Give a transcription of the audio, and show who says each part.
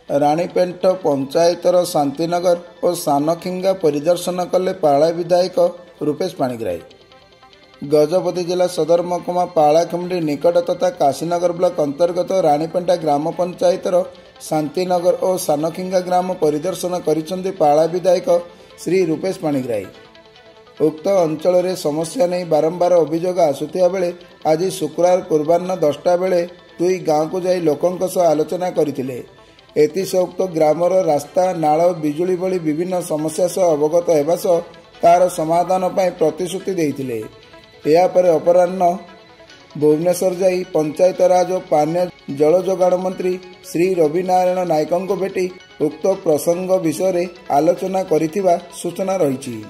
Speaker 1: राणीपेंट पंचायतर शांतिनगर और सानखिंगा परिदर्शन कले पाला विधायक रूपेश पाणिग्राही। गजपति जिला सदर महकुमा पालाखेमुंडी निकट तथा काशीनगर ब्लॉक अंतर्गत राणीपेंटा ग्राम पंचायतर शांतिनगर और सानखिंगा ग्राम परिदर्शन करिसेंती पाला विधायक श्री रूपेश पाणिग्राही। उक्त अंचल रे समस्या नहीं बारंबार अभियोग आसुथिया बेले आज शुक्रवार पूर्वाह्न 10टा बेले दुई गाँव को जाई लोकंक सह आलोचना करथिले। एथिसह उक्त ग्रामर रास्ता नाल बिजुली भली विभिन्न समस्या सह अवगत हेबा सह तार समाधान पाई प्रतिश्रुति देइथिले। या पर अपराह्न भुवनेश्वर जाई पंचायत राज और पानीय जल जोगाण मंत्री श्री रवि नारायण नायक को भेटी उक्त प्रसंग विषय आलोचना करिथिबा सूचना रही।